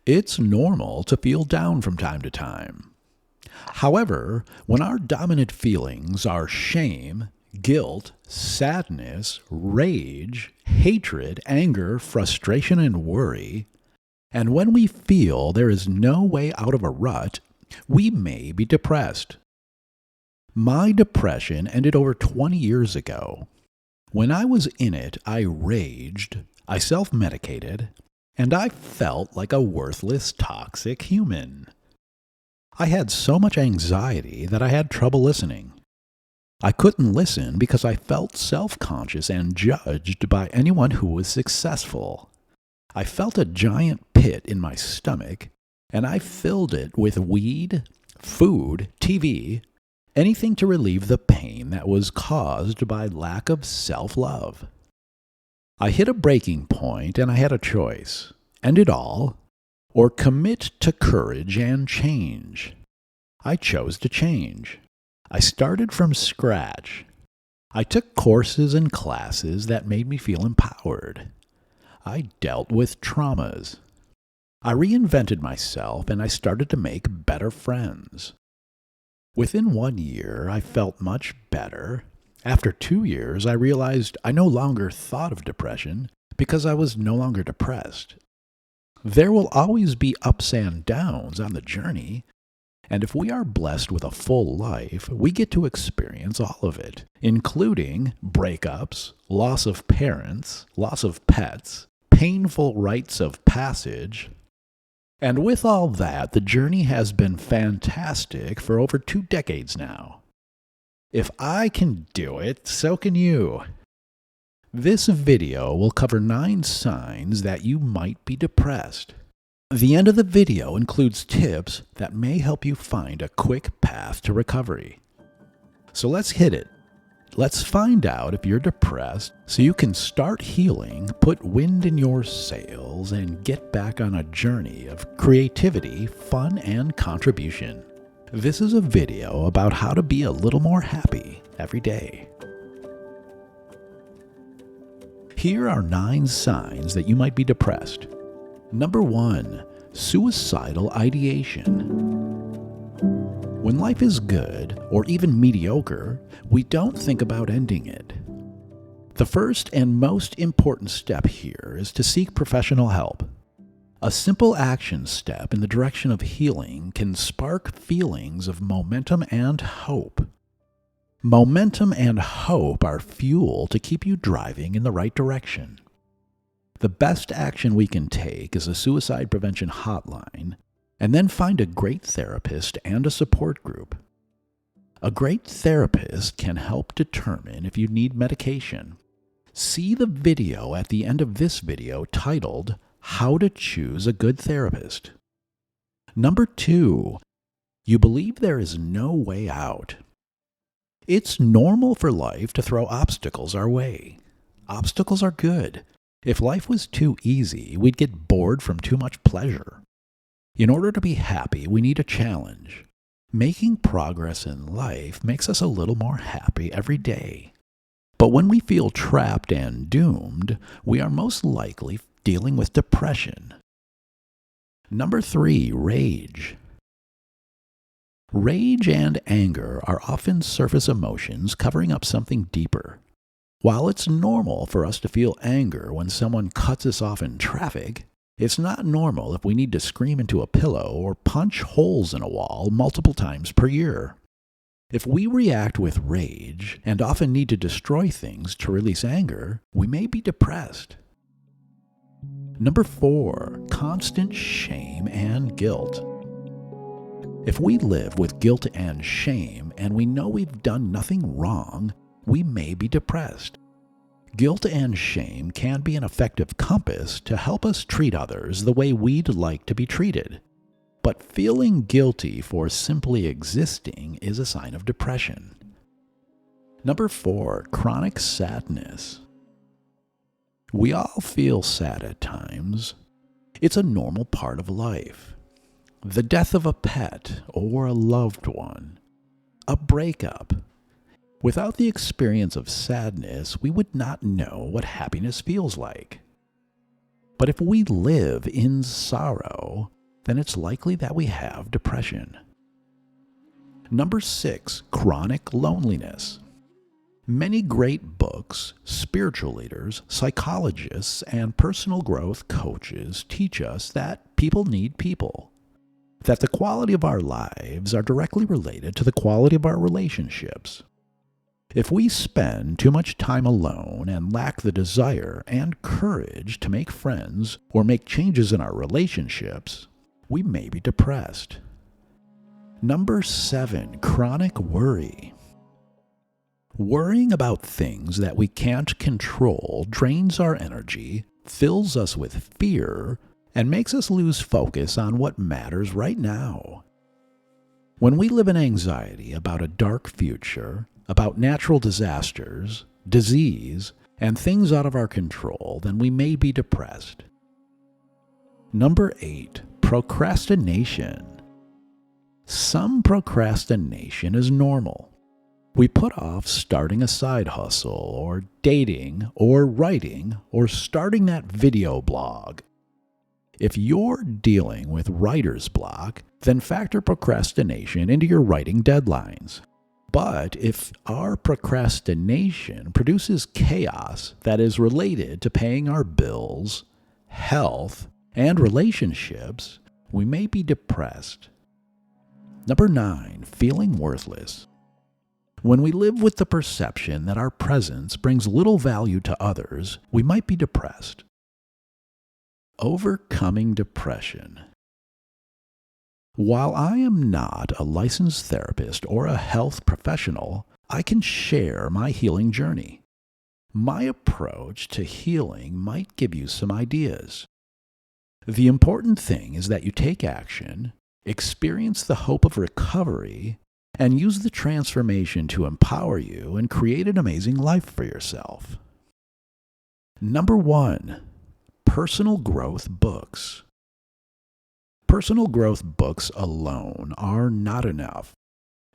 It's normal to feel down from time to time. However, when our dominant feelings are shame, guilt, sadness, rage, hatred, anger, frustration, and worry, and when we feel there is no way out of a rut, we may be depressed. My depression ended over 20 years ago. When I was in it, I raged, I self-medicated, and I felt like a worthless, toxic human. I had so much anxiety that I had trouble listening. I couldn't listen because I felt self-conscious and judged by anyone who was successful. I felt a giant pit in my stomach, and I filled it with weed, food, TV, anything to relieve the pain that was caused by lack of self-love. I hit a breaking point and I had a choice: end it all, or commit to courage and change. I chose to change. I started from scratch. I took courses and classes that made me feel empowered. I dealt with traumas. I reinvented myself and I started to make better friends. Within 1 year, I felt much better. After 2 years, I realized I no longer thought of depression because I was no longer depressed. There will always be ups and downs on the journey, and if we are blessed with a full life, we get to experience all of it, including breakups, loss of parents, loss of pets, painful rites of passage. And with all that, the journey has been fantastic for over 2 decades now. If I can do it, so can you. This video will cover 9 signs that you might be depressed. The end of the video includes tips that may help you find a quick path to recovery. So let's hit it. Let's find out if you're depressed so you can start healing, put wind in your sails, and get back on a journey of creativity, fun, and contribution. This is a video about how to be a little more happy every day. Here are 9 signs that you might be depressed. Number 1, suicidal ideation. When life is good, or even mediocre, we don't think about ending it. The first and most important step here is to seek professional help. A simple action step in the direction of healing can spark feelings of momentum and hope. Momentum and hope are fuel to keep you driving in the right direction. The best action we can take is a suicide prevention hotline, and then find a great therapist and a support group. A great therapist can help determine if you need medication. See the video at the end of this video titled, How to Choose a Good Therapist. Number 2, you believe there is no way out. It's normal for life to throw obstacles our way. Obstacles are good. If life was too easy, we'd get bored from too much pleasure. In order to be happy, we need a challenge. Making progress in life makes us a little more happy every day. But when we feel trapped and doomed, we are most likely dealing with depression. Number 3, rage. Rage and anger are often surface emotions covering up something deeper. While it's normal for us to feel anger when someone cuts us off in traffic, it's not normal if we need to scream into a pillow or punch holes in a wall multiple times per year. If we react with rage and often need to destroy things to release anger, we may be depressed. Number 4, constant shame and guilt. If we live with guilt and shame and we know we've done nothing wrong, we may be depressed. Guilt and shame can be an effective compass to help us treat others the way we'd like to be treated. But feeling guilty for simply existing is a sign of depression. Number 4, chronic sadness. We all feel sad at times. It's a normal part of life. The death of a pet or a loved one, a breakup. Without the experience of sadness, we would not know what happiness feels like. But if we live in sorrow, then it's likely that we have depression. Number 6, chronic loneliness. Many great books, spiritual leaders, psychologists, and personal growth coaches teach us that people need people, that the quality of our lives are directly related to the quality of our relationships. If we spend too much time alone and lack the desire and courage to make friends or make changes in our relationships, we may be depressed. Number 7, chronic worry. Worrying about things that we can't control drains our energy, fills us with fear, and makes us lose focus on what matters right now. When we live in anxiety about a dark future, about natural disasters, disease, and things out of our control, then we may be depressed. Number 8, procrastination. Some procrastination is normal. We put off starting a side hustle, or dating, or writing, or starting that video blog. If you're dealing with writer's block, then factor procrastination into your writing deadlines. But if our procrastination produces chaos that is related to paying our bills, health, and relationships, we may be depressed. Number 9, feeling worthless. When we live with the perception that our presence brings little value to others, we might be depressed. Overcoming depression. While I am not a licensed therapist or a health professional, I can share my healing journey. My approach to healing might give you some ideas. The important thing is that you take action, experience the hope of recovery, and use the transformation to empower you and create an amazing life for yourself. Number 1, personal growth books. Personal growth books alone are not enough.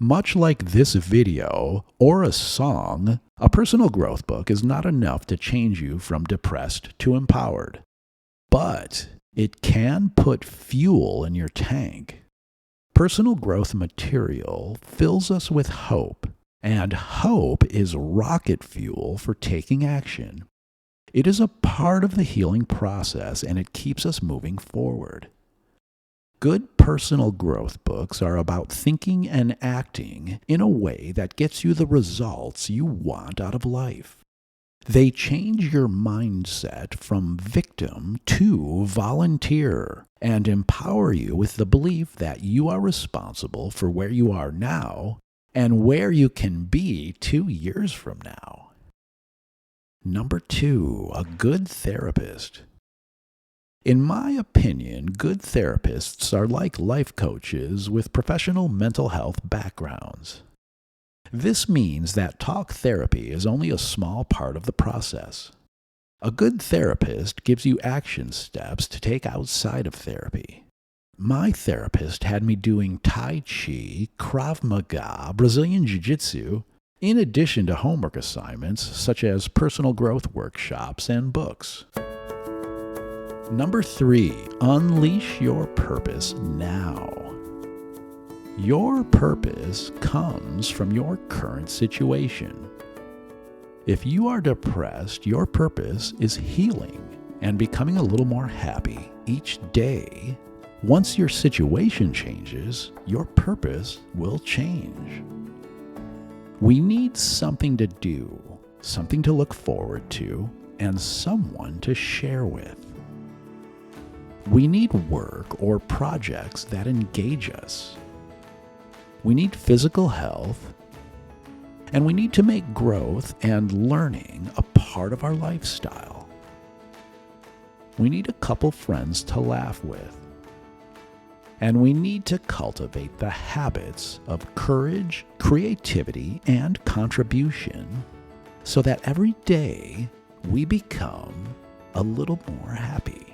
Much like this video or a song, a personal growth book is not enough to change you from depressed to empowered. But it can put fuel in your tank. Personal growth material fills us with hope, and hope is rocket fuel for taking action. It is a part of the healing process, and it keeps us moving forward. Good personal growth books are about thinking and acting in a way that gets you the results you want out of life. They change your mindset from victim to volunteer and empower you with the belief that you are responsible for where you are now and where you can be 2 years from now. Number 2, a good therapist. In my opinion, good therapists are like life coaches with professional mental health backgrounds. This means that talk therapy is only a small part of the process. A good therapist gives you action steps to take outside of therapy. My therapist had me doing Tai Chi, Krav Maga, Brazilian Jiu-Jitsu, in addition to homework assignments such as personal growth workshops and books. Number 3, unleash your purpose now. Your purpose comes from your current situation. If you are depressed, your purpose is healing and becoming a little more happy each day. Once your situation changes, your purpose will change. We need something to do, something to look forward to, and someone to share with. We need work or projects that engage us. We need physical health, and we need to make growth and learning a part of our lifestyle. We need a couple friends to laugh with, and we need to cultivate the habits of courage, creativity, and contribution so that every day we become a little more happy.